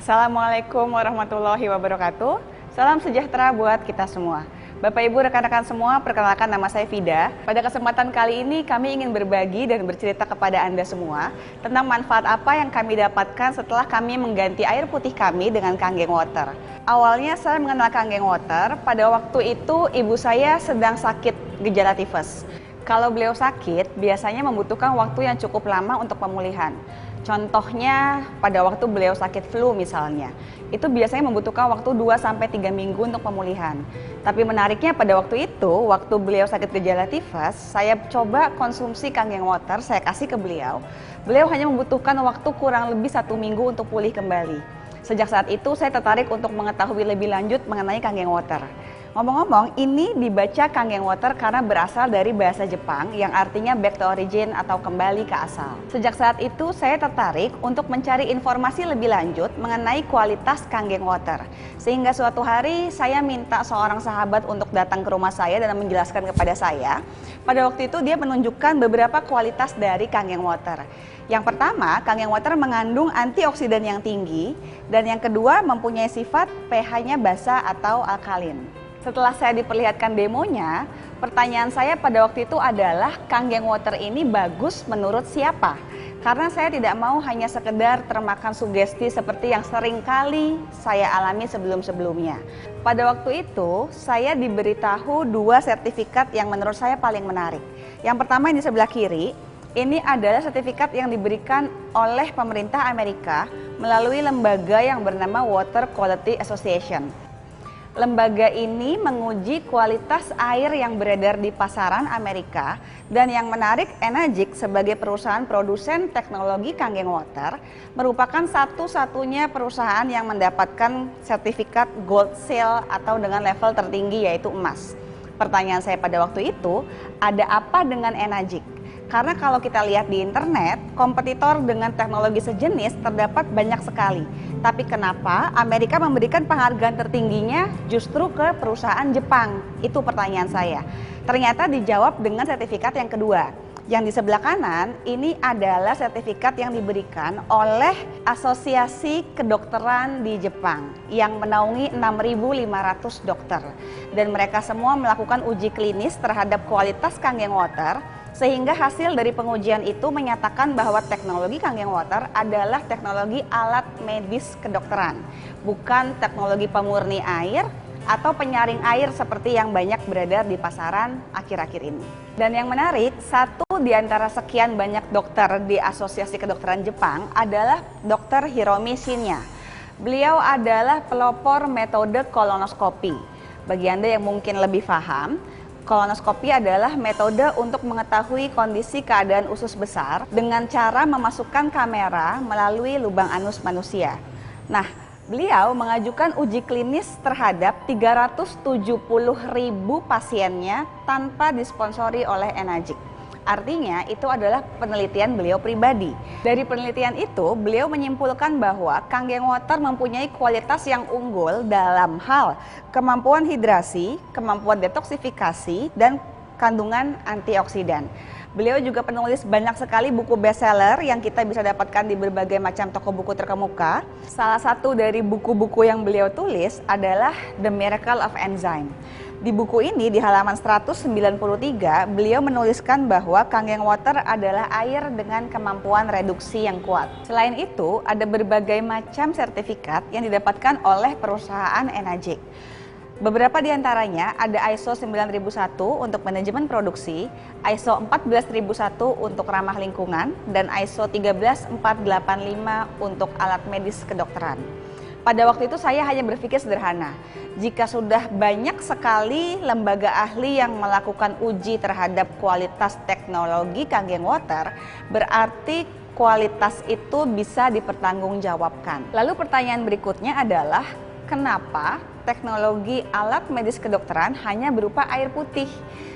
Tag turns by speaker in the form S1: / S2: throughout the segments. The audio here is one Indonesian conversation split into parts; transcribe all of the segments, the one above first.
S1: Assalamualaikum warahmatullahi wabarakatuh. Salam sejahtera buat kita semua. Bapak Ibu rekan-rekan semua, perkenalkan nama saya Fida. Pada kesempatan kali ini kami ingin berbagi dan bercerita kepada Anda semua tentang manfaat apa yang kami dapatkan setelah kami mengganti air putih kami dengan Kangen Water. Awalnya saya mengenal Kangen Water pada waktu itu ibu saya sedang sakit gejala tifus. Kalau beliau sakit, biasanya membutuhkan waktu yang cukup lama untuk pemulihan. Contohnya pada waktu beliau sakit flu misalnya, itu biasanya membutuhkan waktu 2-3 minggu untuk pemulihan. Tapi menariknya pada waktu itu, waktu beliau sakit gejala tifus, saya coba konsumsi Kangen Water, saya kasih ke beliau. Beliau hanya membutuhkan waktu kurang lebih 1 minggu untuk pulih kembali. Sejak saat itu saya tertarik untuk mengetahui lebih lanjut mengenai Kangen Water. Ngomong-ngomong, ini dibaca Kangen Water karena berasal dari bahasa Jepang yang artinya back to origin atau kembali ke asal. Sejak saat itu saya tertarik untuk mencari informasi lebih lanjut mengenai kualitas Kangen Water. Sehingga suatu hari saya minta seorang sahabat untuk datang ke rumah saya dan menjelaskan kepada saya. Pada waktu itu dia menunjukkan beberapa kualitas dari Kangen Water. Yang pertama, Kangen Water mengandung antioksidan yang tinggi, dan yang kedua mempunyai sifat pH-nya basa atau alkalin. Setelah saya diperlihatkan demonya, pertanyaan saya pada waktu itu adalah Kangen Water ini bagus menurut siapa? Karena saya tidak mau hanya sekedar termakan sugesti seperti yang sering kali saya alami sebelum-sebelumnya. Pada waktu itu, saya diberitahu 2 sertifikat yang menurut saya paling menarik. Yang pertama yang di sebelah kiri, ini adalah sertifikat yang diberikan oleh pemerintah Amerika melalui lembaga yang bernama Water Quality Association. Lembaga ini menguji kualitas air yang beredar di pasaran Amerika, dan yang menarik, Enagic sebagai perusahaan produsen teknologi Kangen Water merupakan satu-satunya perusahaan yang mendapatkan sertifikat Gold Seal atau dengan level tertinggi yaitu emas. Pertanyaan saya pada waktu itu, ada apa dengan Enagic? Karena kalau kita lihat di internet, kompetitor dengan teknologi sejenis terdapat banyak sekali. Tapi kenapa Amerika memberikan penghargaan tertingginya justru ke perusahaan Jepang? Itu pertanyaan saya. Ternyata dijawab dengan sertifikat yang kedua. Yang di sebelah kanan, ini adalah sertifikat yang diberikan oleh Asosiasi Kedokteran di Jepang yang menaungi 6.500 dokter. Dan mereka semua melakukan uji klinis terhadap kualitas Kangen Water, sehingga hasil dari pengujian itu menyatakan bahwa teknologi Kangen Water adalah teknologi alat medis kedokteran, bukan teknologi pemurni air atau penyaring air seperti yang banyak beredar di pasaran akhir-akhir ini. Dan yang menarik, satu di antara sekian banyak dokter di Asosiasi Kedokteran Jepang adalah Dr. Hiromi Shinya. Beliau adalah pelopor metode kolonoskopi. Bagi Anda yang mungkin lebih paham, kolonoskopi adalah metode untuk mengetahui kondisi keadaan usus besar dengan cara memasukkan kamera melalui lubang anus manusia. Nah, beliau mengajukan uji klinis terhadap 370.000 pasiennya tanpa disponsori oleh Enagic. Artinya itu adalah penelitian beliau pribadi. Dari penelitian itu, beliau menyimpulkan bahwa Kangen Water mempunyai kualitas yang unggul dalam hal kemampuan hidrasi, kemampuan detoksifikasi, dan kandungan antioksidan. Beliau juga penulis banyak sekali buku bestseller yang kita bisa dapatkan di berbagai macam toko buku terkemuka. Salah satu dari buku-buku yang beliau tulis adalah The Miracle of Enzyme. Di buku ini di halaman 193 beliau menuliskan bahwa Kangen Water adalah air dengan kemampuan reduksi yang kuat. Selain itu ada berbagai macam sertifikat yang didapatkan oleh perusahaan Enagic. Beberapa di antaranya ada ISO 9001 untuk manajemen produksi, ISO 14001 untuk ramah lingkungan, dan ISO 13485 untuk alat medis kedokteran. Pada waktu itu saya hanya berpikir sederhana, jika sudah banyak sekali lembaga ahli yang melakukan uji terhadap kualitas teknologi Kangen Water, berarti kualitas itu bisa dipertanggungjawabkan. Lalu pertanyaan berikutnya adalah, kenapa teknologi alat medis kedokteran hanya berupa air putih?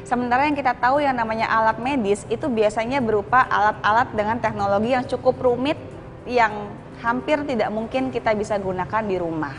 S1: Sementara yang kita tahu yang namanya alat medis itu biasanya berupa alat-alat dengan teknologi yang cukup rumit yang hampir tidak mungkin kita bisa gunakan di rumah.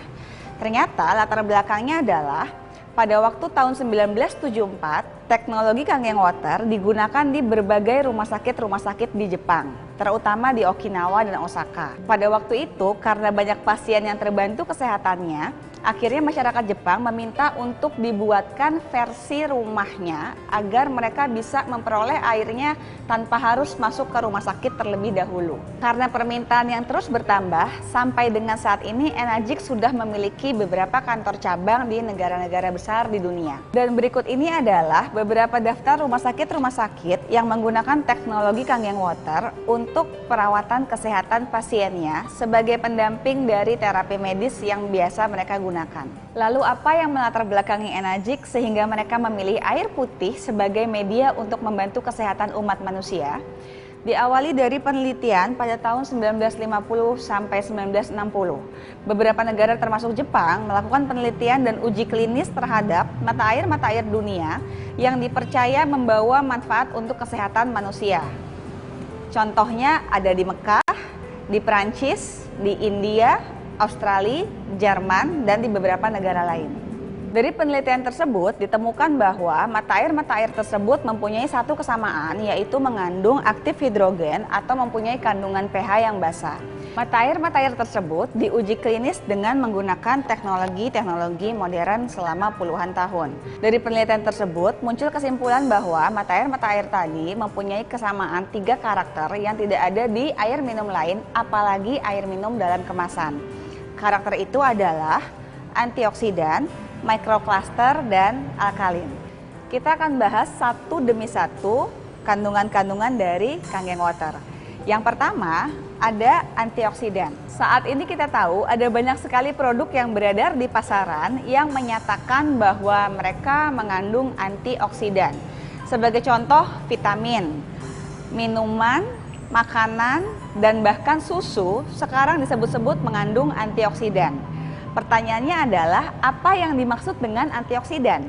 S1: Ternyata latar belakangnya adalah Pada waktu tahun 1974, teknologi Kangen Water digunakan di berbagai rumah sakit di Jepang, terutama di Okinawa dan Osaka. Pada waktu itu, karena banyak pasien yang terbantu kesehatannya, akhirnya masyarakat Jepang meminta untuk dibuatkan versi rumahnya agar mereka bisa memperoleh airnya tanpa harus masuk ke rumah sakit terlebih dahulu. Karena permintaan yang terus bertambah, sampai dengan saat ini Enagic sudah memiliki beberapa kantor cabang di negara-negara besar di dunia. Dan berikut ini adalah beberapa daftar rumah sakit yang menggunakan teknologi Kangen Water untuk perawatan kesehatan pasiennya sebagai pendamping dari terapi medis yang biasa mereka gunakan. Lalu apa yang melatar belakangi Enagic sehingga mereka memilih air putih sebagai media untuk membantu kesehatan umat manusia? Diawali dari penelitian pada tahun 1950 sampai 1960. Beberapa negara termasuk Jepang melakukan penelitian dan uji klinis terhadap mata air dunia yang dipercaya membawa manfaat untuk kesehatan manusia. Contohnya ada di Mekah, di Prancis, di India, Australia, Jerman, dan di beberapa negara lain. Dari penelitian tersebut ditemukan bahwa mata air tersebut mempunyai satu kesamaan, yaitu mengandung aktif hidrogen atau mempunyai kandungan pH yang basa. Mata air tersebut diuji klinis dengan menggunakan teknologi modern selama puluhan tahun. Dari penelitian tersebut muncul kesimpulan bahwa mata air tadi mempunyai kesamaan 3 karakter yang tidak ada di air minum lain, apalagi air minum dalam kemasan. Karakter itu adalah antioksidan, microcluster, dan alkalin. Kita akan bahas satu demi satu kandungan-kandungan dari Kangen Water. Yang pertama ada antioksidan. Saat ini kita tahu ada banyak sekali produk yang beredar di pasaran yang menyatakan bahwa mereka mengandung antioksidan. Sebagai contoh vitamin, minuman, makanan, dan bahkan susu sekarang disebut-sebut mengandung antioksidan. Pertanyaannya adalah apa yang dimaksud dengan antioksidan?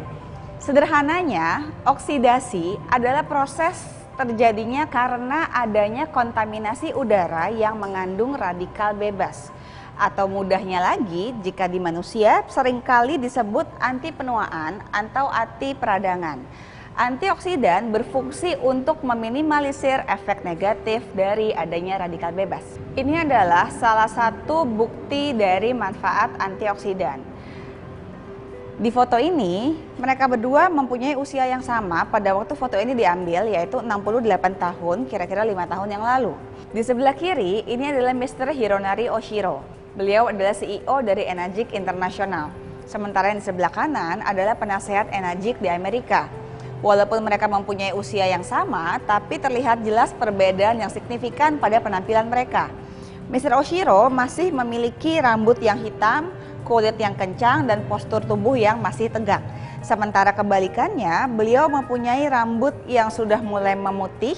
S1: Sederhananya, oksidasi adalah proses terjadinya karena adanya kontaminasi udara yang mengandung radikal bebas. Atau mudahnya lagi, jika di manusia seringkali disebut anti penuaan atau anti peradangan. Antioksidan berfungsi untuk meminimalisir efek negatif dari adanya radikal bebas. Ini adalah salah satu bukti dari manfaat antioksidan. Di foto ini, mereka berdua mempunyai usia yang sama pada waktu foto ini diambil, yaitu 68 tahun, kira-kira 5 tahun yang lalu. Di sebelah kiri, ini adalah Mr. Hironari Oshiro. Beliau adalah CEO dari Enagic International. Sementara yang di sebelah kanan adalah penasehat Enagic di Amerika. Walaupun mereka mempunyai usia yang sama, tapi terlihat jelas perbedaan yang signifikan pada penampilan mereka. Mr. Oshiro masih memiliki rambut yang hitam, kulit yang kencang, dan postur tubuh yang masih tegak. Sementara kebalikannya, beliau mempunyai rambut yang sudah mulai memutih,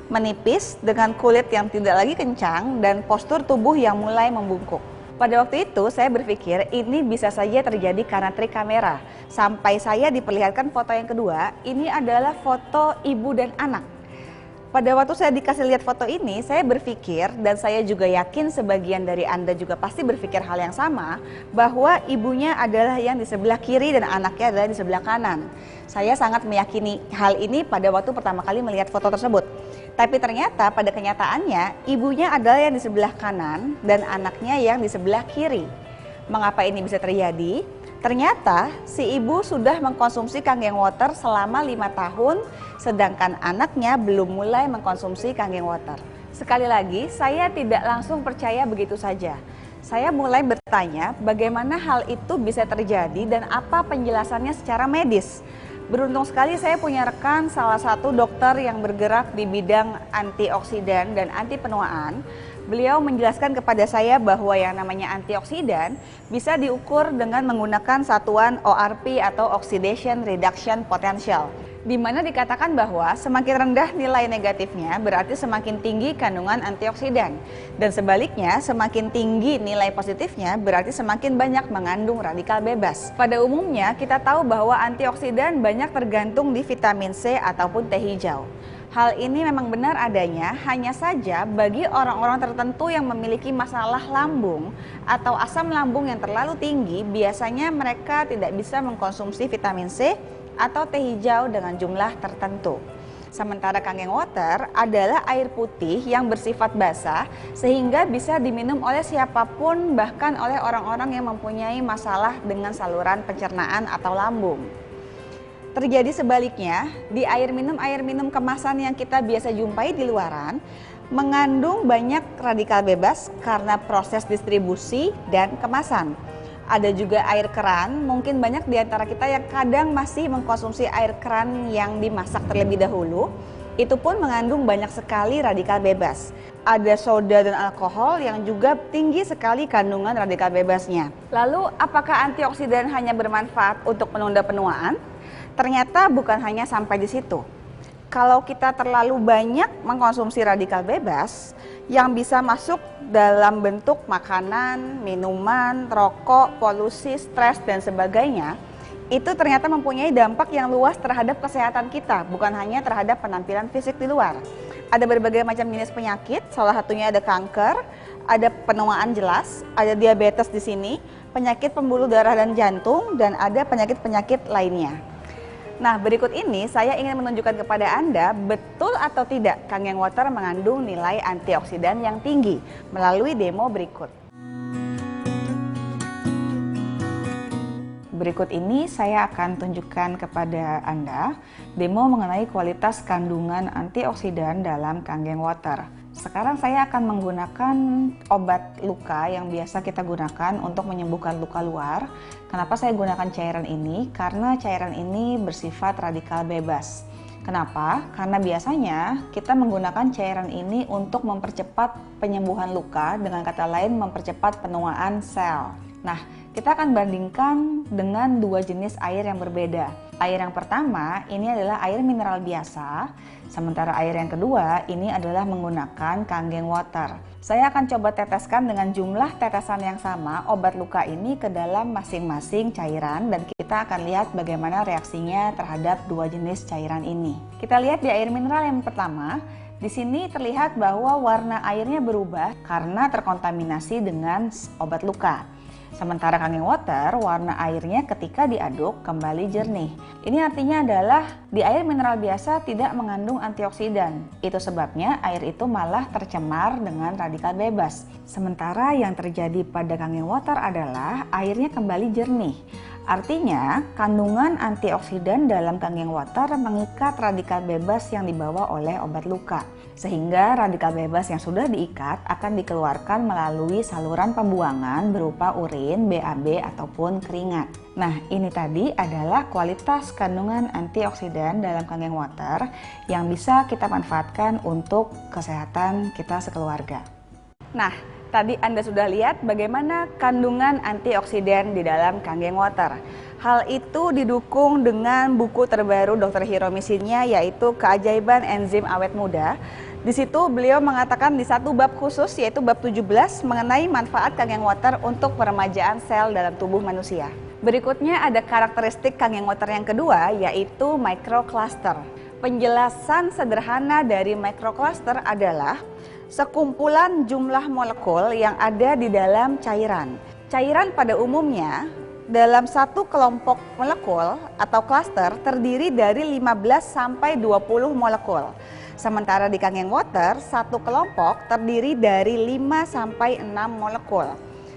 S1: menipis, dengan kulit yang tidak lagi kencang, dan postur tubuh yang mulai membungkuk. Pada waktu itu saya berpikir ini bisa saja terjadi karena trik kamera. Sampai saya diperlihatkan foto yang kedua, ini adalah foto ibu dan anak. Pada waktu saya dikasih lihat foto ini, saya berpikir, dan saya juga yakin sebagian dari Anda juga pasti berpikir hal yang sama, bahwa ibunya adalah yang di sebelah kiri dan anaknya adalah di sebelah kanan. Saya sangat meyakini hal ini pada waktu pertama kali melihat foto tersebut. Tapi ternyata pada kenyataannya ibunya adalah yang di sebelah kanan dan anaknya yang di sebelah kiri. Mengapa ini bisa terjadi? Ternyata si ibu sudah mengkonsumsi Kangen Water selama 5 tahun, sedangkan anaknya belum mulai mengkonsumsi Kangen Water. Sekali lagi, saya tidak langsung percaya begitu saja. Saya mulai bertanya bagaimana hal itu bisa terjadi dan apa penjelasannya secara medis. Beruntung sekali saya punya rekan salah satu dokter yang bergerak di bidang antioksidan dan anti penuaan. Beliau menjelaskan kepada saya bahwa yang namanya antioksidan bisa diukur dengan menggunakan satuan ORP atau Oxidation Reduction Potential, di mana dikatakan bahwa semakin rendah nilai negatifnya berarti semakin tinggi kandungan antioksidan, dan sebaliknya semakin tinggi nilai positifnya berarti semakin banyak mengandung radikal bebas. Pada umumnya kita tahu bahwa antioksidan banyak tergantung di vitamin C ataupun teh hijau. Hal ini memang benar adanya, hanya saja bagi orang-orang tertentu yang memiliki masalah lambung atau asam lambung yang terlalu tinggi, biasanya mereka tidak bisa mengkonsumsi vitamin C atau teh hijau dengan jumlah tertentu. Sementara Kangen Water adalah air putih yang bersifat basah sehingga bisa diminum oleh siapapun, bahkan oleh orang-orang yang mempunyai masalah dengan saluran pencernaan atau lambung. Terjadi sebaliknya, di air minum kemasan yang kita biasa jumpai di luaran mengandung banyak radikal bebas karena proses distribusi dan kemasan. Ada juga air keran, mungkin banyak di antara kita yang kadang masih mengkonsumsi air keran yang dimasak terlebih dahulu. Itu pun mengandung banyak sekali radikal bebas. Ada soda dan alkohol yang juga tinggi sekali kandungan radikal bebasnya. Lalu, apakah antioksidan hanya bermanfaat untuk menunda penuaan? Ternyata bukan hanya sampai di situ. Kalau kita terlalu banyak mengkonsumsi radikal bebas yang bisa masuk dalam bentuk makanan, minuman, rokok, polusi, stres, dan sebagainya, itu ternyata mempunyai dampak yang luas terhadap kesehatan kita, bukan hanya terhadap penampilan fisik di luar. Ada berbagai macam jenis penyakit, salah satunya ada kanker, ada penuaan jelas, ada diabetes di sini, penyakit pembuluh darah dan jantung, dan ada penyakit-penyakit lainnya. Nah, berikut ini saya ingin menunjukkan kepada Anda betul atau tidak Kangen Water mengandung nilai antioksidan yang tinggi melalui demo berikut. Berikut ini saya akan tunjukkan kepada Anda demo mengenai kualitas kandungan antioksidan dalam Kangen Water. Sekarang saya akan menggunakan obat luka yang biasa kita gunakan untuk menyembuhkan luka luar. Kenapa saya gunakan cairan ini? Karena cairan ini bersifat radikal bebas. Kenapa? Karena biasanya kita menggunakan cairan ini untuk mempercepat penyembuhan luka, dengan kata lain mempercepat penuaan sel. Nah, kita akan bandingkan dengan dua jenis air yang berbeda. Air yang pertama ini adalah air mineral biasa, sementara air yang kedua ini adalah menggunakan Kangen Water. Saya akan coba teteskan dengan jumlah tetesan yang sama obat luka ini ke dalam masing-masing cairan, dan kita akan lihat bagaimana reaksinya terhadap dua jenis cairan ini. Kita lihat di air mineral yang pertama. Di sini terlihat bahwa warna airnya berubah karena terkontaminasi dengan obat luka. Sementara Kangen Water, warna airnya ketika diaduk kembali jernih. Ini artinya adalah di air mineral biasa tidak mengandung antioksidan. Itu sebabnya air itu malah tercemar dengan radikal bebas. Sementara yang terjadi pada Kangen Water adalah airnya kembali jernih. Artinya, kandungan antioksidan dalam Kangen Water mengikat radikal bebas yang dibawa oleh obat luka. Sehingga radikal bebas yang sudah diikat akan dikeluarkan melalui saluran pembuangan berupa urin, BAB, ataupun keringat. Nah, ini tadi adalah kualitas kandungan antioksidan dalam Kangen Water yang bisa kita manfaatkan untuk kesehatan kita sekeluarga. Nah, tadi Anda sudah lihat bagaimana kandungan antioksidan di dalam Kangen Water. Hal itu didukung dengan buku terbaru Dr. Hiromi Shinya, yaitu Keajaiban Enzim Awet Muda. Di situ beliau mengatakan di satu bab khusus, yaitu bab 17, mengenai manfaat Kangen Water untuk peremajaan sel dalam tubuh manusia. Berikutnya ada karakteristik Kangen Water yang kedua, yaitu microcluster. Penjelasan sederhana dari microcluster adalah sekumpulan jumlah molekul yang ada di dalam cairan. Cairan pada umumnya dalam satu kelompok molekul atau klaster terdiri dari 15 sampai 20 molekul. Sementara di Kangen Water, satu kelompok terdiri dari 5 sampai 6 molekul.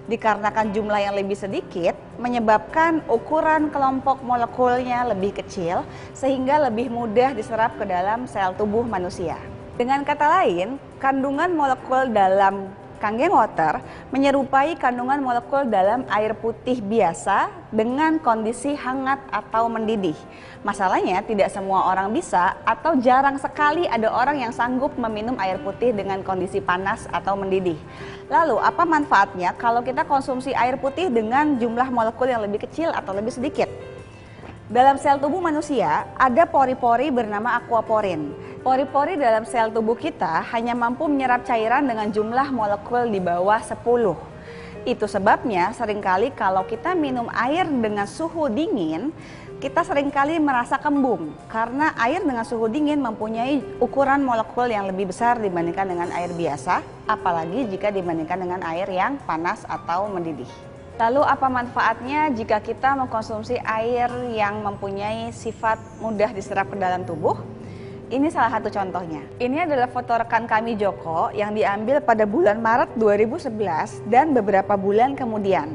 S1: Dikarenakan jumlah yang lebih sedikit, menyebabkan ukuran kelompok molekulnya lebih kecil sehingga lebih mudah diserap ke dalam sel tubuh manusia. Dengan kata lain, kandungan molekul dalam Kangen Water menyerupai kandungan molekul dalam air putih biasa dengan kondisi hangat atau mendidih. Masalahnya tidak semua orang bisa atau jarang sekali ada orang yang sanggup meminum air putih dengan kondisi panas atau mendidih. Lalu apa manfaatnya kalau kita konsumsi air putih dengan jumlah molekul yang lebih kecil atau lebih sedikit? Dalam sel tubuh manusia ada pori-pori bernama aquaporin. Pori-pori dalam sel tubuh kita hanya mampu menyerap cairan dengan jumlah molekul di bawah 10. Itu sebabnya seringkali kalau kita minum air dengan suhu dingin, kita seringkali merasa kembung karena air dengan suhu dingin mempunyai ukuran molekul yang lebih besar dibandingkan dengan air biasa, apalagi jika dibandingkan dengan air yang panas atau mendidih. Lalu apa manfaatnya jika kita mengkonsumsi air yang mempunyai sifat mudah diserap ke dalam tubuh? Ini salah satu contohnya. Ini adalah foto rekan kami Joko yang diambil pada bulan Maret 2011 dan beberapa bulan kemudian.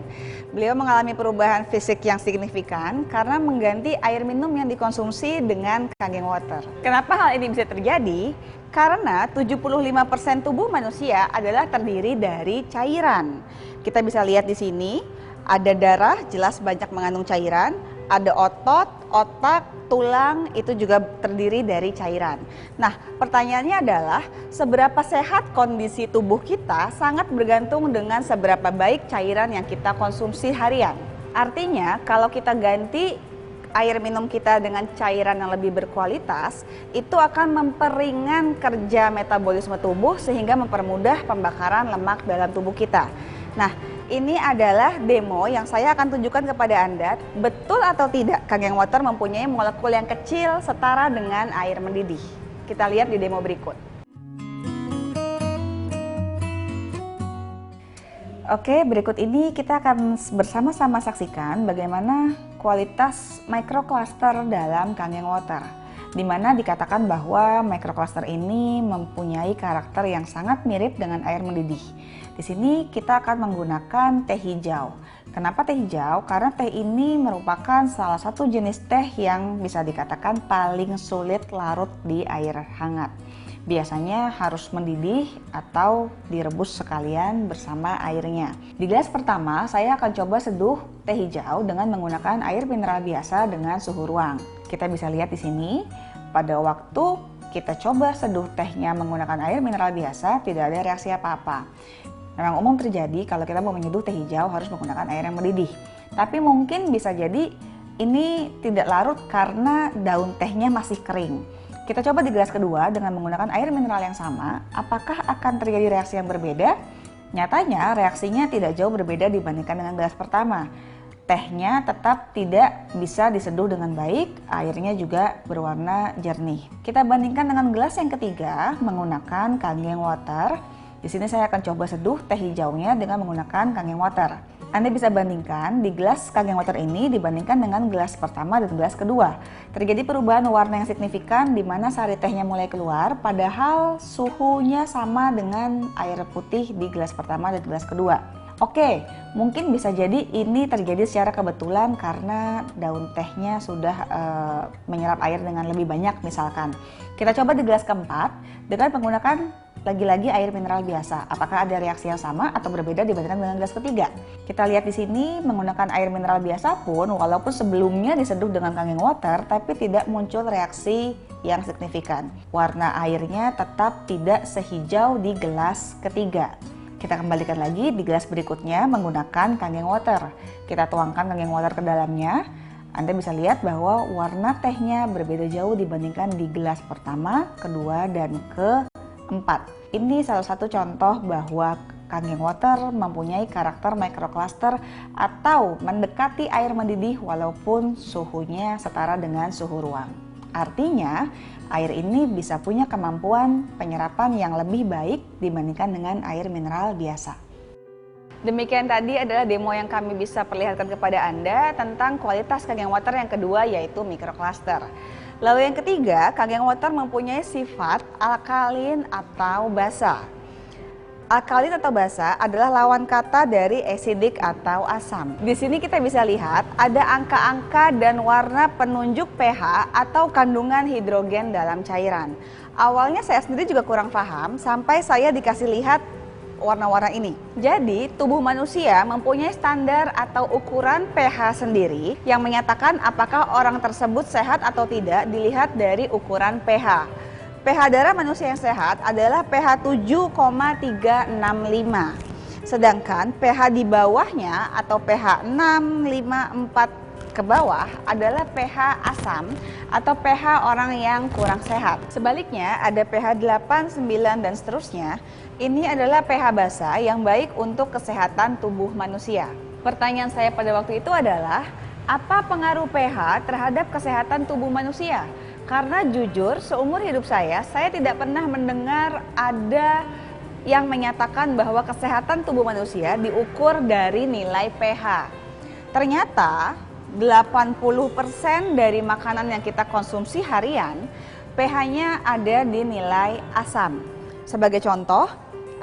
S1: Beliau mengalami perubahan fisik yang signifikan karena mengganti air minum yang dikonsumsi dengan Kangen Water. Kenapa hal ini bisa terjadi? Karena 75% tubuh manusia adalah terdiri dari cairan. Kita bisa lihat di sini, ada darah, jelas banyak mengandung cairan, ada otot, otak, tulang, itu juga terdiri dari cairan. Nah, pertanyaannya adalah seberapa sehat kondisi tubuh kita sangat bergantung dengan seberapa baik cairan yang kita konsumsi harian. Artinya, kalau kita ganti air minum kita dengan cairan yang lebih berkualitas, itu akan memperingan kerja metabolisme tubuh sehingga mempermudah pembakaran lemak dalam tubuh kita. Nah, ini adalah demo yang saya akan tunjukkan kepada Anda, betul atau tidak Kangen Water mempunyai molekul yang kecil setara dengan air mendidih. Kita lihat di demo berikut. Oke, berikut ini kita akan bersama-sama saksikan bagaimana kualitas microcluster dalam Kangen Water, di mana dikatakan bahwa microcluster ini mempunyai karakter yang sangat mirip dengan air mendidih. Di sini kita akan menggunakan teh hijau. Kenapa teh hijau? Karena teh ini merupakan salah satu jenis teh yang bisa dikatakan paling sulit larut di air hangat. Biasanya harus mendidih atau direbus sekalian bersama airnya. Di gelas pertama saya akan coba seduh teh hijau dengan menggunakan air mineral biasa dengan suhu ruang. Kita bisa lihat di sini, pada waktu kita coba seduh tehnya menggunakan air mineral biasa, tidak ada reaksi apa-apa. Memang umum terjadi kalau kita mau menyeduh teh hijau harus menggunakan air yang mendidih. Tapi mungkin bisa jadi ini tidak larut karena daun tehnya masih kering. Kita coba di gelas kedua dengan menggunakan air mineral yang sama, apakah akan terjadi reaksi yang berbeda? Nyatanya reaksinya tidak jauh berbeda dibandingkan dengan gelas pertama. Tehnya tetap tidak bisa diseduh dengan baik, airnya juga berwarna jernih. Kita bandingkan dengan gelas yang ketiga menggunakan Kangen Water. Di sini saya akan coba seduh teh hijaunya dengan menggunakan Kangen Water. Anda bisa bandingkan di gelas Kangen Water ini dibandingkan dengan gelas pertama dan gelas kedua. Terjadi perubahan warna yang signifikan di mana sari tehnya mulai keluar, padahal suhunya sama dengan air putih di gelas pertama dan gelas kedua. Oke, mungkin bisa jadi ini terjadi secara kebetulan karena daun tehnya sudah menyerap air dengan lebih banyak misalkan. Kita coba di gelas keempat dengan menggunakan lagi-lagi air mineral biasa. Apakah ada reaksi yang sama atau berbeda dibandingkan dengan gelas ketiga? Kita lihat di sini menggunakan air mineral biasa pun walaupun sebelumnya diseduh dengan Kangen Water tapi tidak muncul reaksi yang signifikan. Warna airnya tetap tidak sehijau di gelas ketiga. Kita kembalikan lagi di gelas berikutnya menggunakan Kangen Water. Kita tuangkan Kangen Water ke dalamnya. Anda bisa lihat bahwa warna tehnya berbeda jauh dibandingkan di gelas pertama, kedua, dan keempat. Ini salah satu contoh bahwa Kangen Water mempunyai karakter microcluster atau mendekati air mendidih walaupun suhunya setara dengan suhu ruang. Artinya, air ini bisa punya kemampuan penyerapan yang lebih baik dibandingkan dengan air mineral biasa. Demikian tadi adalah demo yang kami bisa perlihatkan kepada Anda tentang kualitas Kangen Water yang kedua, yaitu microcluster. Lalu yang ketiga, Kangen Water mempunyai sifat alkalin atau basa. Alkalin atau basa adalah lawan kata dari acidic atau asam. Di sini kita bisa lihat ada angka-angka dan warna penunjuk pH atau kandungan hidrogen dalam cairan. Awalnya saya sendiri juga kurang paham sampai saya dikasih lihat warna-warna ini. Jadi tubuh manusia mempunyai standar atau ukuran pH sendiri yang menyatakan apakah orang tersebut sehat atau tidak dilihat dari ukuran pH. pH darah manusia yang sehat adalah pH 7,365. Sedangkan pH di bawahnya atau pH 654 ke bawah adalah pH asam atau pH orang yang kurang sehat. Sebaliknya ada pH 8, 9 dan seterusnya. Ini adalah pH basa yang baik untuk kesehatan tubuh manusia. Pertanyaan saya pada waktu itu adalah, Apa pengaruh pH terhadap kesehatan tubuh manusia? Karena jujur, seumur hidup saya tidak pernah mendengar ada yang menyatakan bahwa kesehatan tubuh manusia diukur dari nilai pH. Ternyata 80% dari makanan yang kita konsumsi harian, pH-nya ada di nilai asam. Sebagai contoh,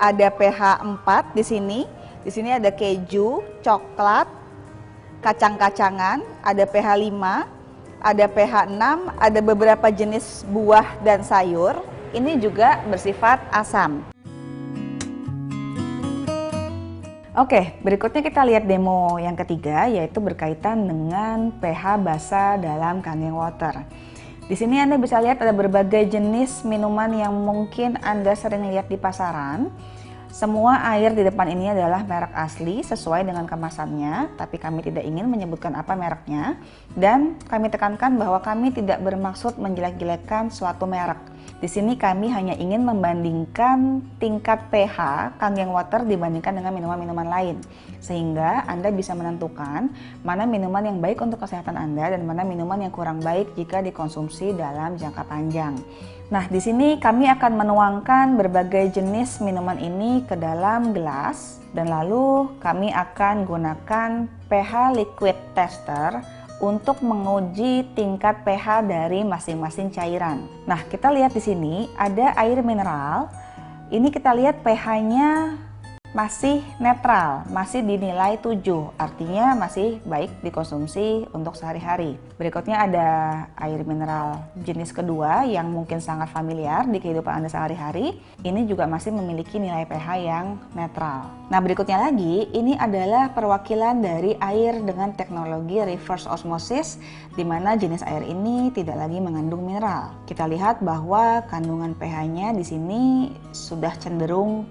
S1: ada pH 4 di sini. Di sini ada keju, coklat, kacang-kacangan, ada pH 5, ada pH 6, ada beberapa jenis buah dan sayur. Ini juga bersifat asam. Oke, berikutnya kita lihat demo yang ketiga, yaitu berkaitan dengan pH basa dalam Kangen Water. Di sini Anda bisa lihat ada berbagai jenis minuman yang mungkin Anda sering lihat di pasaran. Semua air di depan ini adalah merek asli sesuai dengan kemasannya, tapi kami tidak ingin menyebutkan apa mereknya. Dan kami tekankan bahwa kami tidak bermaksud menjelek-jelekan suatu merek. Di sini kami hanya ingin membandingkan tingkat pH Kangen Water dibandingkan dengan minuman-minuman lain. Sehingga Anda bisa menentukan mana minuman yang baik untuk kesehatan Anda dan mana minuman yang kurang baik jika dikonsumsi dalam jangka panjang. Nah, di sini kami akan menuangkan berbagai jenis minuman ini ke dalam gelas dan lalu kami akan gunakan pH liquid tester untuk menguji tingkat pH dari masing-masing cairan. Nah, kita lihat di sini ada air mineral. Ini kita lihat pH-nya masih netral, masih dinilai 7, artinya masih baik dikonsumsi untuk sehari-hari. Berikutnya ada air mineral jenis kedua yang mungkin sangat familiar di kehidupan Anda sehari-hari. Ini juga masih memiliki nilai pH yang netral. Nah, berikutnya lagi, ini adalah perwakilan dari air dengan teknologi reverse osmosis, di mana jenis air ini tidak lagi mengandung mineral. Kita lihat bahwa kandungan pH-nya di sini sudah cenderung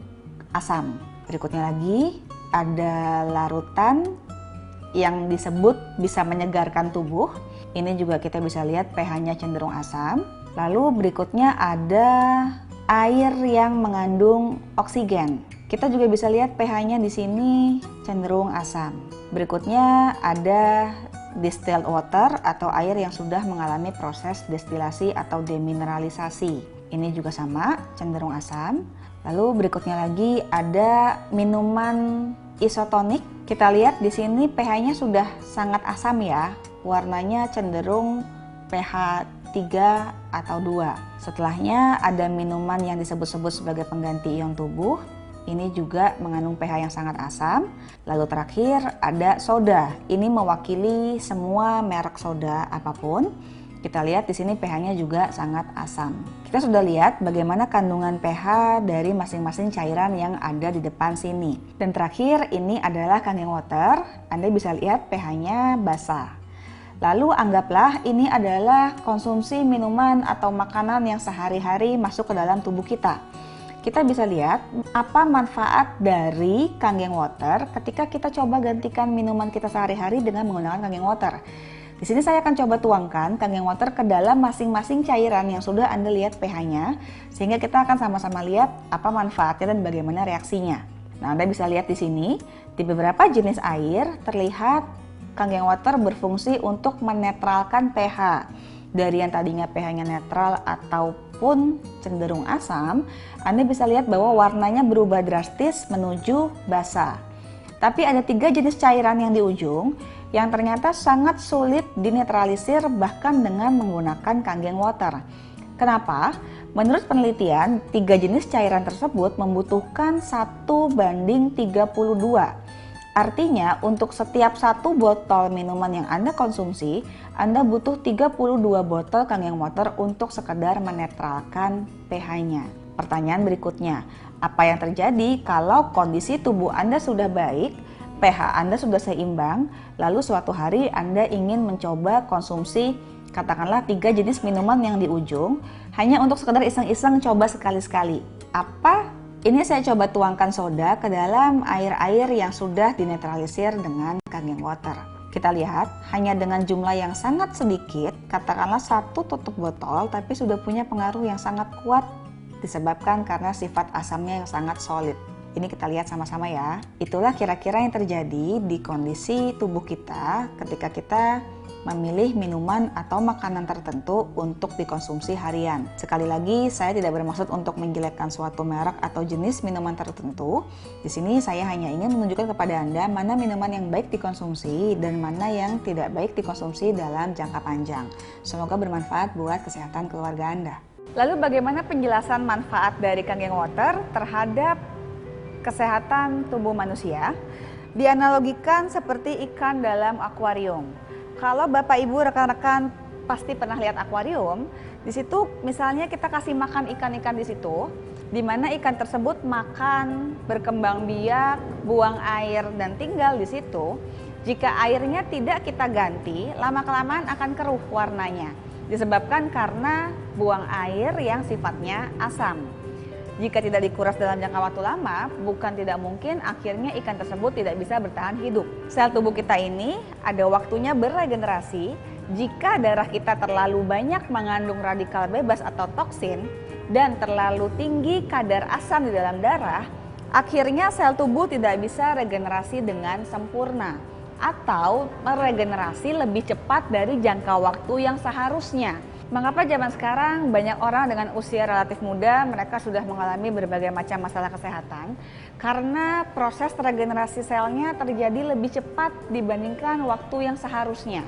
S1: asam. Berikutnya lagi ada larutan yang disebut bisa menyegarkan tubuh. Ini juga kita bisa lihat pH-nya cenderung asam. Lalu berikutnya ada air yang mengandung oksigen. Kita juga bisa lihat pH-nya di sini cenderung asam. Berikutnya ada distilled water atau air yang sudah mengalami proses destilasi atau demineralisasi. Ini juga sama, cenderung asam. Lalu berikutnya lagi ada minuman isotonik. Kita lihat di sini pH-nya sudah sangat asam ya. Warnanya cenderung pH 3 atau 2. Setelahnya ada minuman yang disebut-sebut sebagai pengganti ion tubuh. Ini juga mengandung pH yang sangat asam. Lalu terakhir ada soda. Ini mewakili semua merek soda apapun. Kita lihat di sini pH-nya juga sangat asam. Kita sudah lihat bagaimana kandungan pH dari masing-masing cairan yang ada di depan sini. Dan terakhir ini adalah Kangen Water. Anda bisa lihat pH-nya basah. Lalu anggaplah ini adalah konsumsi minuman atau makanan yang sehari-hari masuk ke dalam tubuh kita. Kita bisa lihat apa manfaat dari Kangen Water ketika kita coba gantikan minuman kita sehari-hari dengan menggunakan Kangen Water. Di sini saya akan coba tuangkan Kangen Water ke dalam masing-masing cairan yang sudah Anda lihat pH-nya, sehingga kita akan sama-sama lihat apa manfaatnya dan bagaimana reaksinya. Nah, Anda bisa lihat di sini, di beberapa jenis air terlihat Kangen Water berfungsi untuk menetralkan pH. Dari yang tadinya pH-nya netral ataupun cenderung asam, Anda bisa lihat bahwa warnanya berubah drastis menuju basa. Tapi ada 3 jenis cairan yang di ujung yang ternyata sangat sulit dinetralisir bahkan dengan menggunakan Kangen Water. Kenapa? Menurut penelitian, 3 jenis cairan tersebut membutuhkan 1:32. Artinya, untuk setiap 1 botol minuman yang Anda konsumsi, Anda butuh 32 botol Kangen Water untuk sekedar menetralkan pH-nya. Pertanyaan berikutnya, apa yang terjadi kalau kondisi tubuh Anda sudah baik, pH Anda sudah seimbang, lalu suatu hari Anda ingin mencoba konsumsi katakanlah 3 jenis minuman yang di ujung, hanya untuk sekedar iseng-iseng coba sekali-sekali. Apa? Ini saya coba tuangkan soda ke dalam air-air yang sudah dinetralisir dengan Kangen Water. Kita lihat, hanya dengan jumlah yang sangat sedikit, katakanlah 1 tutup botol, tapi sudah punya pengaruh yang sangat kuat disebabkan karena sifat asamnya yang sangat solid. Ini kita lihat sama-sama ya. Itulah kira-kira yang terjadi di kondisi tubuh kita ketika kita memilih minuman atau makanan tertentu untuk dikonsumsi harian. Sekali lagi, saya tidak bermaksud untuk menjelekkan suatu merek atau jenis minuman tertentu. Di sini saya hanya ingin menunjukkan kepada Anda mana minuman yang baik dikonsumsi dan mana yang tidak baik dikonsumsi dalam jangka panjang. Semoga bermanfaat buat kesehatan keluarga Anda. Lalu bagaimana penjelasan manfaat dari Kangen Water terhadap kesehatan tubuh manusia? Dianalogikan seperti ikan dalam akuarium. Kalau Bapak Ibu rekan-rekan pasti pernah lihat akuarium, di situ misalnya kita kasih makan ikan-ikan di situ, di mana ikan tersebut makan, berkembang biak, buang air dan tinggal di situ. Jika airnya tidak kita ganti, lama-kelamaan akan keruh warnanya. Disebabkan karena buang air yang sifatnya asam. Jika tidak dikuras dalam jangka waktu lama, bukan tidak mungkin akhirnya ikan tersebut tidak bisa bertahan hidup. Sel tubuh kita ini ada waktunya beregenerasi. Jika darah kita terlalu banyak mengandung radikal bebas atau toksin dan terlalu tinggi kadar asam di dalam darah, akhirnya sel tubuh tidak bisa regenerasi dengan sempurna atau meregenerasi lebih cepat dari jangka waktu yang seharusnya. Mengapa zaman sekarang banyak orang dengan usia relatif muda mereka sudah mengalami berbagai macam masalah kesehatan? Karena proses regenerasi selnya terjadi lebih cepat dibandingkan waktu yang seharusnya.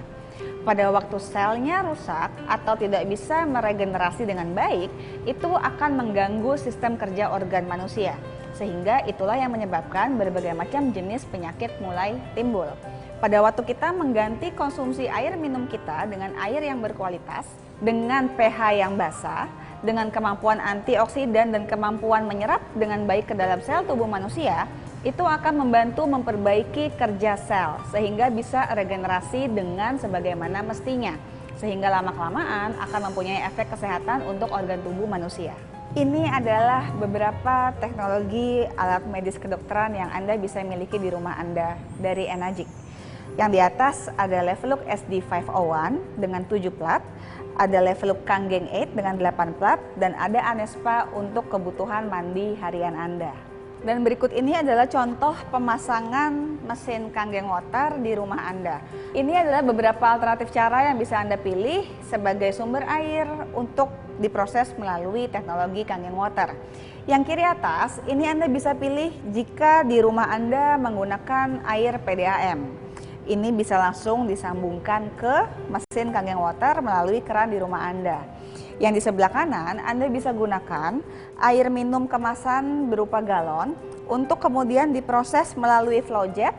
S1: Pada waktu selnya rusak atau tidak bisa meregenerasi dengan baik, itu akan mengganggu sistem kerja organ manusia. Sehingga itulah yang menyebabkan berbagai macam jenis penyakit mulai timbul. Pada waktu kita mengganti konsumsi air minum kita dengan air yang berkualitas, dengan pH yang basah, dengan kemampuan antioksidan dan kemampuan menyerap dengan baik ke dalam sel tubuh manusia, itu akan membantu memperbaiki kerja sel sehingga bisa regenerasi dengan sebagaimana mestinya. Sehingga lama-kelamaan akan mempunyai efek kesehatan untuk organ tubuh manusia. Ini adalah beberapa teknologi alat medis kedokteran yang Anda bisa miliki di rumah Anda dari Enagic. Yang di atas ada Levelook SD501 dengan 7 plat, ada Levelook Kangen 8 dengan 8 plat, dan ada Anespa untuk kebutuhan mandi harian Anda. Dan berikut ini adalah contoh pemasangan mesin Kangen Water di rumah Anda. Ini adalah beberapa alternatif cara yang bisa Anda pilih sebagai sumber air untuk diproses melalui teknologi Kangen Water. Yang kiri atas, ini Anda bisa pilih jika di rumah Anda menggunakan air PDAM. Ini bisa langsung disambungkan ke mesin Kangen Water melalui keran di rumah Anda. Yang di sebelah kanan, Anda bisa gunakan air minum kemasan berupa galon untuk kemudian diproses melalui flow jet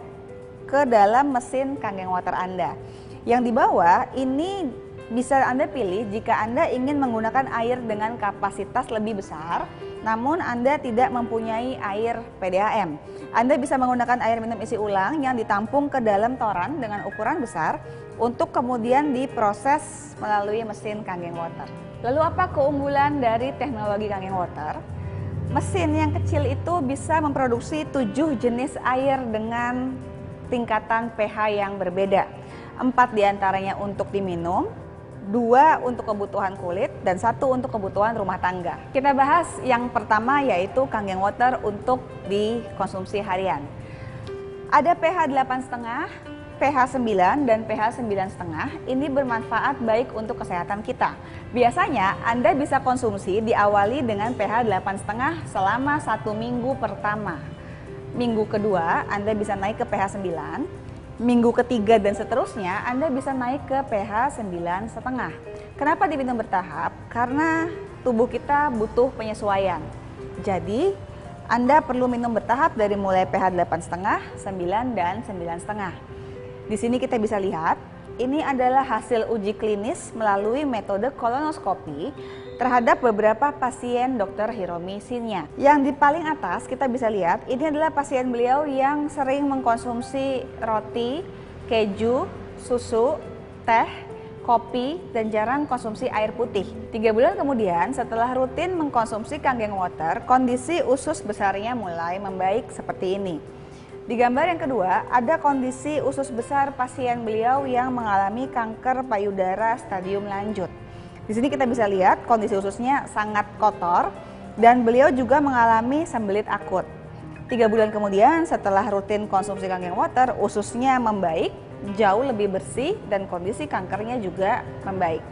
S1: ke dalam mesin Kangen Water Anda. Yang di bawah, ini bisa Anda pilih jika Anda ingin menggunakan air dengan kapasitas lebih besar, namun Anda tidak mempunyai air PDAM. Anda bisa menggunakan air minum isi ulang yang ditampung ke dalam toran dengan ukuran besar untuk kemudian diproses melalui mesin Kangen Water. Lalu apa keunggulan dari teknologi Kangen Water? Mesin yang kecil itu bisa memproduksi 7 jenis air dengan tingkatan pH yang berbeda. 4 diantaranya untuk diminum, 2 untuk kebutuhan kulit, dan 1 untuk kebutuhan rumah tangga. Kita bahas yang pertama yaitu Kangen Water untuk dikonsumsi harian. Ada pH 8,5, pH 9, dan pH 9,5. Ini bermanfaat baik untuk kesehatan kita. Biasanya Anda bisa konsumsi diawali dengan pH 8,5 selama 1 minggu pertama. Minggu kedua Anda bisa naik ke pH 9. Minggu ketiga dan seterusnya Anda bisa naik ke pH 9,5. Kenapa diminum bertahap? Karena tubuh kita butuh penyesuaian. Jadi Anda perlu minum bertahap dari mulai pH 8,5, 9, dan 9,5. Di sini kita bisa lihat, ini adalah hasil uji klinis melalui metode kolonoskopi terhadap beberapa pasien Dr. Hiromi Shinya. Yang di paling atas kita bisa lihat, ini adalah pasien beliau yang sering mengkonsumsi roti, keju, susu, teh, kopi, dan jarang konsumsi air putih. 3 bulan kemudian setelah rutin mengkonsumsi Kangen Water, kondisi usus besarnya mulai membaik seperti ini. Di gambar yang kedua, ada kondisi usus besar pasien beliau yang mengalami kanker payudara stadium lanjut. Di sini kita bisa lihat kondisi ususnya sangat kotor dan beliau juga mengalami sembelit akut. 3 bulan kemudian setelah rutin konsumsi kangen water, ususnya membaik, jauh lebih bersih dan kondisi kankernya juga membaik.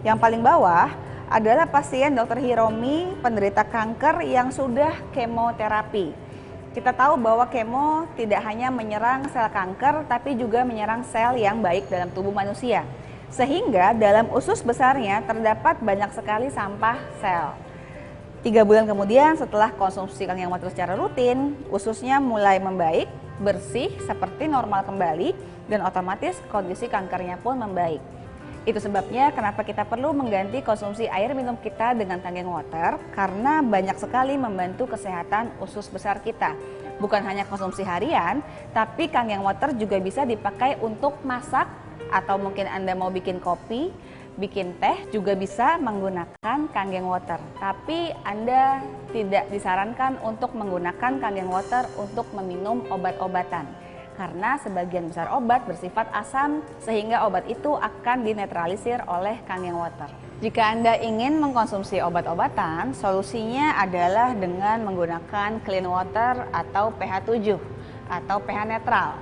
S1: Yang paling bawah adalah pasien Dr. Hiromi, penderita kanker yang sudah kemoterapi. Kita tahu bahwa kemo tidak hanya menyerang sel kanker, tapi juga menyerang sel yang baik dalam tubuh manusia. Sehingga dalam usus besarnya terdapat banyak sekali sampah sel. 3 bulan kemudian setelah konsumsi kangen water secara rutin, ususnya mulai membaik, bersih seperti normal kembali, dan otomatis kondisi kankernya pun membaik. Itu sebabnya kenapa kita perlu mengganti konsumsi air minum kita dengan kangen water, karena banyak sekali membantu kesehatan usus besar kita. Bukan hanya konsumsi harian, tapi kangen water juga bisa dipakai untuk masak, atau mungkin Anda mau bikin kopi, bikin teh, juga bisa menggunakan kangen water. Tapi Anda tidak disarankan untuk menggunakan kangen water untuk meminum obat-obatan, karena sebagian besar obat bersifat asam sehingga obat itu akan dinetralisir oleh kangen water. Jika Anda ingin mengkonsumsi obat-obatan, solusinya adalah dengan menggunakan clean water atau pH 7 atau pH netral.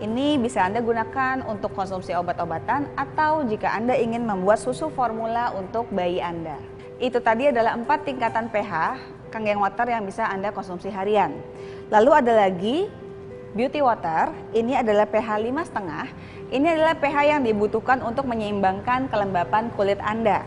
S1: Ini bisa Anda gunakan untuk konsumsi obat-obatan atau jika Anda ingin membuat susu formula untuk bayi Anda. Itu tadi adalah 4 tingkatan pH kangen water yang bisa Anda konsumsi harian. Lalu ada lagi beauty water, ini adalah pH 5,5. Ini adalah pH yang dibutuhkan untuk menyeimbangkan kelembapan kulit Anda.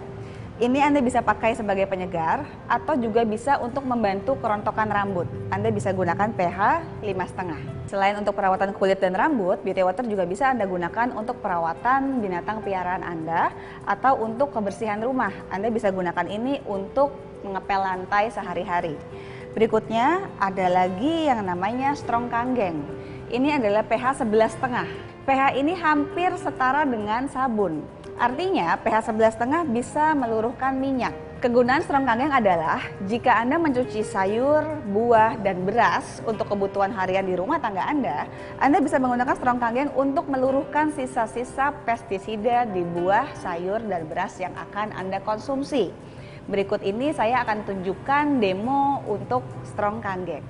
S1: Ini Anda bisa pakai sebagai penyegar atau juga bisa untuk membantu kerontokan rambut. Anda bisa gunakan pH 5,5. Selain untuk perawatan kulit dan rambut, beauty water juga bisa Anda gunakan untuk perawatan binatang piaraan Anda atau untuk kebersihan rumah. Anda bisa gunakan ini untuk mengepel lantai sehari-hari. Berikutnya ada lagi yang namanya strong kangen. Ini adalah pH 11,5. pH ini hampir setara dengan sabun. Artinya pH 11,5 bisa meluruhkan minyak. Kegunaan strong kangen adalah jika Anda mencuci sayur, buah, dan beras untuk kebutuhan harian di rumah tangga Anda bisa menggunakan strong kangen untuk meluruhkan sisa-sisa pestisida di buah, sayur, dan beras yang akan Anda konsumsi. Berikut ini saya akan tunjukkan demo untuk strong kangen.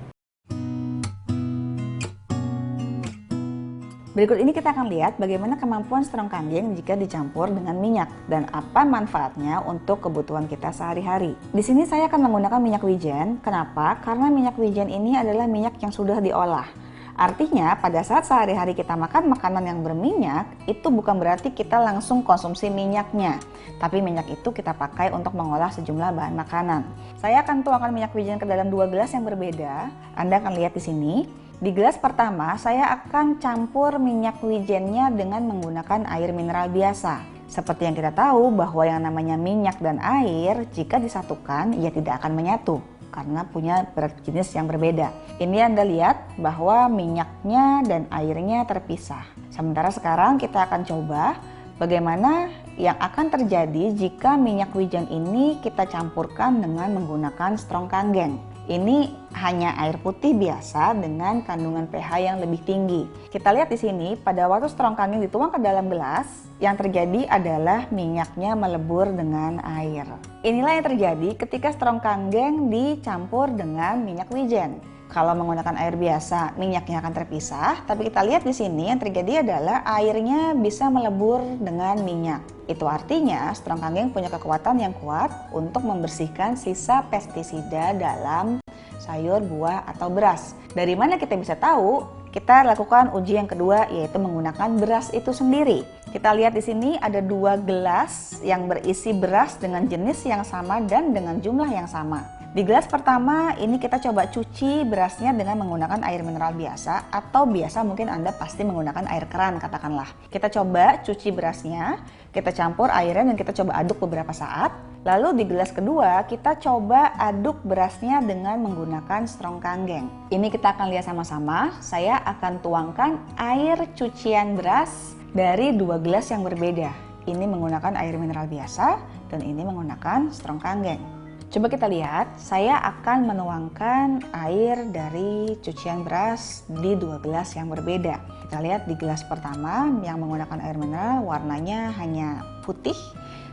S1: Berikut ini kita akan lihat bagaimana kemampuan strong kangen jika dicampur dengan minyak dan apa manfaatnya untuk kebutuhan kita sehari-hari. Di sini saya akan menggunakan minyak wijen. Kenapa? Karena minyak wijen ini adalah minyak yang sudah diolah. Artinya pada saat sehari-hari kita makan makanan yang berminyak, itu bukan berarti kita langsung konsumsi minyaknya. Tapi minyak itu kita pakai untuk mengolah sejumlah bahan makanan. Saya akan tuangkan minyak wijen ke dalam 2 gelas yang berbeda. Anda akan lihat di sini. Di gelas pertama, saya akan campur minyak wijennya dengan menggunakan air mineral biasa. Seperti yang kita tahu bahwa yang namanya minyak dan air, jika disatukan, ia tidak akan menyatu karena punya berat jenis yang berbeda. Ini Anda lihat bahwa minyaknya dan airnya terpisah. Sementara sekarang kita akan coba bagaimana yang akan terjadi jika minyak wijen ini kita campurkan dengan menggunakan strong kangen. Ini hanya air putih biasa dengan kandungan pH yang lebih tinggi. Kita lihat di sini, pada waktu strong kangen dituang ke dalam gelas, yang terjadi adalah minyaknya melebur dengan air. Inilah yang terjadi ketika strong kangen dicampur dengan minyak wijen. Kalau menggunakan air biasa, minyaknya akan terpisah, tapi kita lihat di sini yang terjadi adalah airnya bisa melebur dengan minyak. Itu artinya strong kangen punya kekuatan yang kuat untuk membersihkan sisa pestisida dalam sayur, buah, atau beras. Dari mana kita bisa tahu? Kita lakukan uji yang kedua, yaitu menggunakan beras itu sendiri. Kita lihat di sini ada 2 gelas yang berisi beras dengan jenis yang sama dan dengan jumlah yang sama. Di gelas pertama ini kita coba cuci berasnya dengan menggunakan air mineral biasa atau biasa mungkin Anda pasti menggunakan air keran katakanlah. Kita coba cuci berasnya, kita campur airnya dan kita coba aduk beberapa saat. Lalu di gelas kedua kita coba aduk berasnya dengan menggunakan strong kangen. Ini kita akan lihat sama-sama. Saya akan tuangkan air cucian beras dari 2 gelas yang berbeda. Ini menggunakan air mineral biasa dan ini menggunakan strong kangen. Coba kita lihat, saya akan menuangkan air dari cucian beras di 2 gelas yang berbeda. Kita lihat di gelas pertama yang menggunakan air mineral warnanya hanya putih,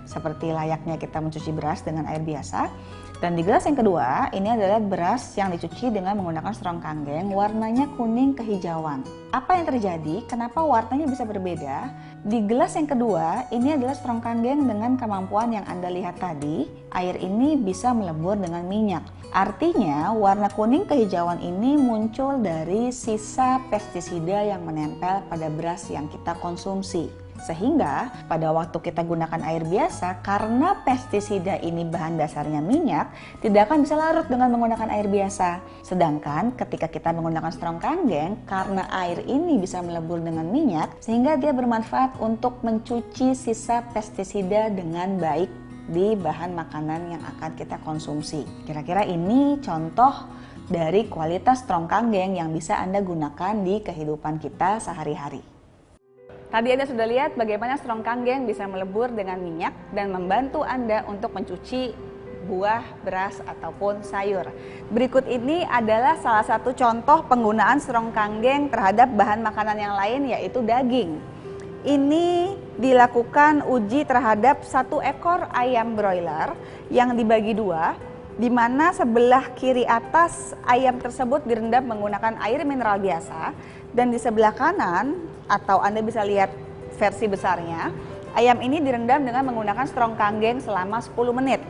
S1: seperti layaknya kita mencuci beras dengan air biasa. Dan di gelas yang kedua, ini adalah beras yang dicuci dengan menggunakan strong kanggeng, warnanya kuning kehijauan. Apa yang terjadi? Kenapa warnanya bisa berbeda? Di gelas yang kedua, ini adalah strong kanggeng dengan kemampuan yang Anda lihat tadi, air ini bisa melebur dengan minyak. Artinya, warna kuning kehijauan ini muncul dari sisa pestisida yang menempel pada beras yang kita konsumsi. Sehingga pada waktu kita gunakan air biasa, karena pestisida ini bahan dasarnya minyak, tidak akan bisa larut dengan menggunakan air biasa. Sedangkan ketika kita menggunakan strong kanggeng, karena air ini bisa melebur dengan minyak, sehingga dia bermanfaat untuk mencuci sisa pestisida dengan baik di bahan makanan yang akan kita konsumsi. Kira-kira ini contoh dari kualitas strong kanggeng yang bisa Anda gunakan di kehidupan kita sehari-hari. Tadi Anda sudah lihat bagaimana strong kanggeng bisa melebur dengan minyak dan membantu Anda untuk mencuci buah, beras, ataupun sayur. Berikut ini adalah salah satu contoh penggunaan strong kanggeng terhadap bahan makanan yang lain, yaitu daging. Ini dilakukan uji terhadap satu ekor ayam broiler yang dibagi dua, di mana sebelah kiri atas ayam tersebut direndam menggunakan air mineral biasa, dan di sebelah kanan, atau Anda bisa lihat versi besarnya, ayam ini direndam dengan menggunakan strong kanggeng selama 10 menit.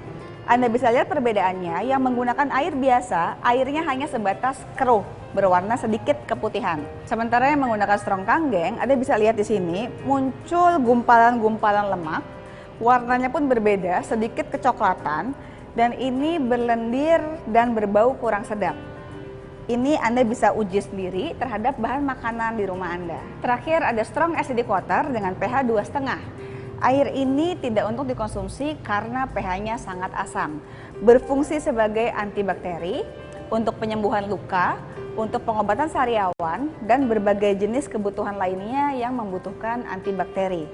S1: Anda bisa lihat perbedaannya, yang menggunakan air biasa, airnya hanya sebatas keruh, berwarna sedikit keputihan. Sementara yang menggunakan strong kanggeng, Anda bisa lihat di sini, muncul gumpalan-gumpalan lemak, warnanya pun berbeda, sedikit kecoklatan, dan ini berlendir dan berbau kurang sedap. Ini Anda bisa uji sendiri terhadap bahan makanan di rumah Anda. Terakhir ada strong acidic water dengan pH 2,5. Air ini tidak untuk dikonsumsi karena pH-nya sangat asam. Berfungsi sebagai antibakteri, untuk penyembuhan luka, untuk pengobatan sariawan, dan berbagai jenis kebutuhan lainnya yang membutuhkan antibakteri.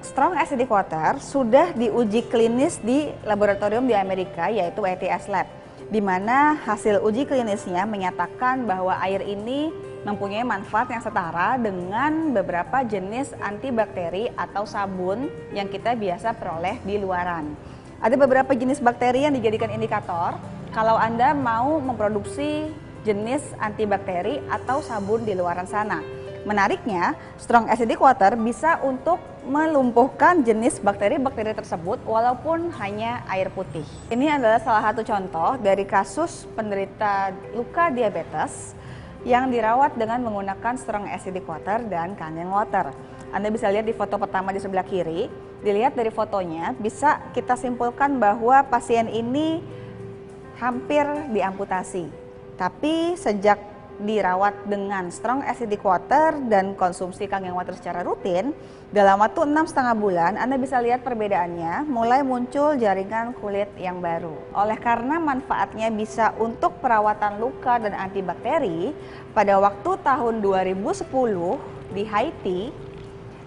S1: Strong acidic water sudah diuji klinis di laboratorium di Amerika, yaitu ATS Lab, di mana hasil uji klinisnya menyatakan bahwa air ini mempunyai manfaat yang setara dengan beberapa jenis antibakteri atau sabun yang kita biasa peroleh di luaran. Ada beberapa jenis bakteri yang dijadikan indikator kalau Anda mau memproduksi jenis antibakteri atau sabun di luaran sana. Menariknya, strong acidic water bisa untuk melumpuhkan jenis bakteri-bakteri tersebut walaupun hanya air putih. Ini adalah salah satu contoh dari kasus penderita luka diabetes yang dirawat dengan menggunakan strong acidic water dan kangen water. Anda bisa lihat di foto pertama di sebelah kiri. Dilihat dari fotonya, bisa kita simpulkan bahwa pasien ini hampir diamputasi. Tapi sejak dirawat dengan strong acidic water dan konsumsi kangen water secara rutin, dalam waktu 6,5 bulan Anda bisa lihat perbedaannya, mulai muncul jaringan kulit yang baru. Oleh karena manfaatnya bisa untuk perawatan luka dan antibakteri, pada waktu tahun 2010 di Haiti,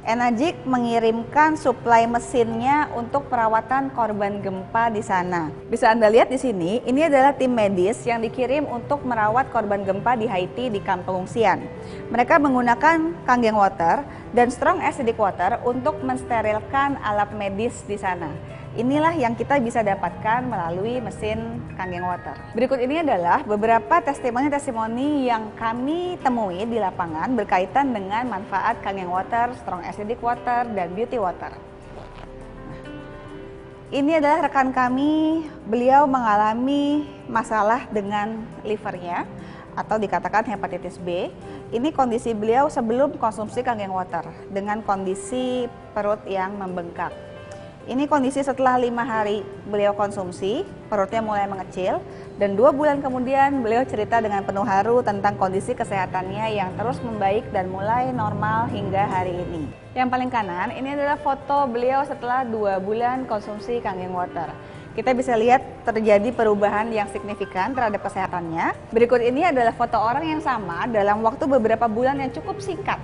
S1: Enagic mengirimkan suplai mesinnya untuk perawatan korban gempa di sana. Bisa Anda lihat di sini, ini adalah tim medis yang dikirim untuk merawat korban gempa di Haiti di kamp pengungsian. Mereka menggunakan kangen water dan strong acidic water untuk mensterilkan alat medis di sana. Inilah yang kita bisa dapatkan melalui mesin kangen water. Berikut ini adalah beberapa testimoni-testimoni yang kami temui di lapangan berkaitan dengan manfaat kangen water, strong acidic water, dan beauty water. Ini adalah rekan kami, beliau mengalami masalah dengan livernya atau dikatakan hepatitis B. Ini kondisi beliau sebelum konsumsi kangen water dengan kondisi perut yang membengkak. Ini kondisi setelah 5 hari beliau konsumsi, perutnya mulai mengecil, dan 2 bulan kemudian beliau cerita dengan penuh haru tentang kondisi kesehatannya yang terus membaik dan mulai normal hingga hari ini. Yang paling kanan, ini adalah foto beliau setelah 2 bulan konsumsi kangen water. Kita bisa lihat terjadi perubahan yang signifikan terhadap kesehatannya. Berikut ini adalah foto orang yang sama dalam waktu beberapa bulan yang cukup singkat.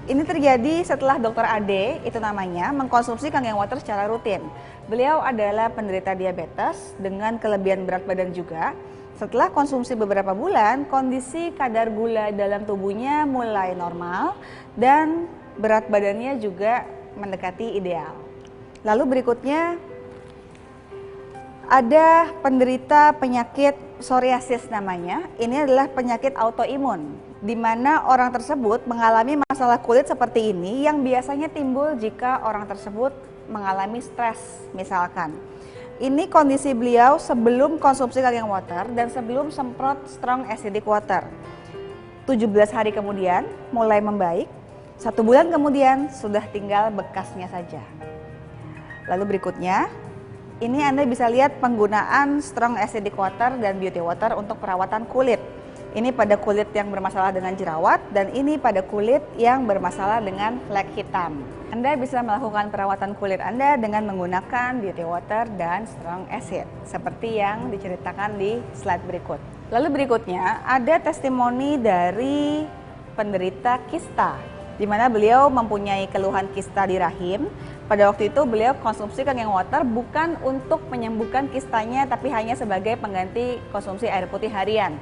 S1: Ini terjadi setelah Dr. Ade, itu namanya, mengkonsumsi kangen water secara rutin. Beliau adalah penderita diabetes dengan kelebihan berat badan juga. Setelah konsumsi beberapa bulan, kondisi kadar gula dalam tubuhnya mulai normal dan berat badannya juga mendekati ideal. Lalu berikutnya ada penderita penyakit psoriasis namanya. Ini adalah penyakit autoimun, di mana orang tersebut mengalami masalah kulit seperti ini yang biasanya timbul jika orang tersebut mengalami stres misalkan. Ini kondisi beliau sebelum konsumsi Kangen Water dan sebelum semprot Strong Acidic Water. 17 hari kemudian mulai membaik, 1 bulan kemudian sudah tinggal bekasnya saja. Lalu berikutnya, ini Anda bisa lihat penggunaan Strong Acidic Water dan Beauty Water untuk perawatan kulit. Ini pada kulit yang bermasalah dengan jerawat dan ini pada kulit yang bermasalah dengan flek hitam. Anda bisa melakukan perawatan kulit Anda dengan menggunakan Beauty Water dan Strong Acid seperti yang diceritakan di slide berikut. Lalu berikutnya ada testimoni dari penderita kista, di mana beliau mempunyai keluhan kista di rahim. Pada waktu itu beliau konsumsi Kangen Water bukan untuk menyembuhkan kistanya, tapi hanya sebagai pengganti konsumsi air putih harian.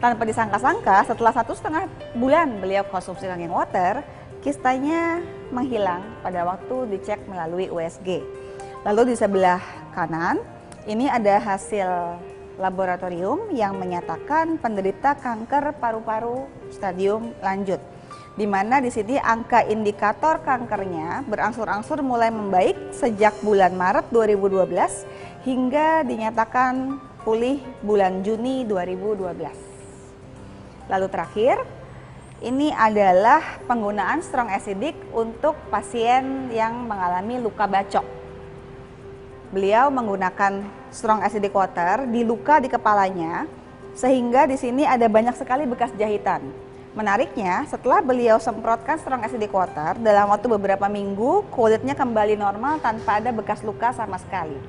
S1: Tanpa disangka-sangka, setelah 1,5 bulan beliau konsumsi Kangen Water, kistanya menghilang pada waktu dicek melalui USG. Lalu di sebelah kanan, ini ada hasil laboratorium yang menyatakan penderita kanker paru-paru stadium lanjut, di mana di sini angka indikator kankernya berangsur-angsur mulai membaik sejak bulan Maret 2012 hingga dinyatakan pulih bulan Juni 2012. Lalu terakhir, ini adalah penggunaan Strong Acidic untuk pasien yang mengalami luka bacok. Beliau menggunakan Strong Acidic Water di luka di kepalanya, sehingga di sini ada banyak sekali bekas jahitan. Menariknya, setelah beliau semprotkan Strong Acidic Water, dalam waktu beberapa minggu kulitnya kembali normal tanpa ada bekas luka sama sekali.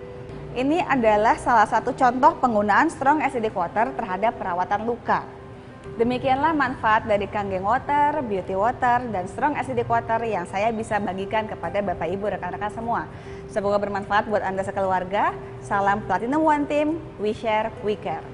S1: Ini adalah salah satu contoh penggunaan Strong Acidic Water terhadap perawatan luka. Demikianlah manfaat dari Kangen Water, Beauty Water, dan Strong Acidic Water yang saya bisa bagikan kepada Bapak Ibu rekan-rekan semua. Semoga bermanfaat buat Anda sekeluarga. Salam Platinum One Team, we share, we care.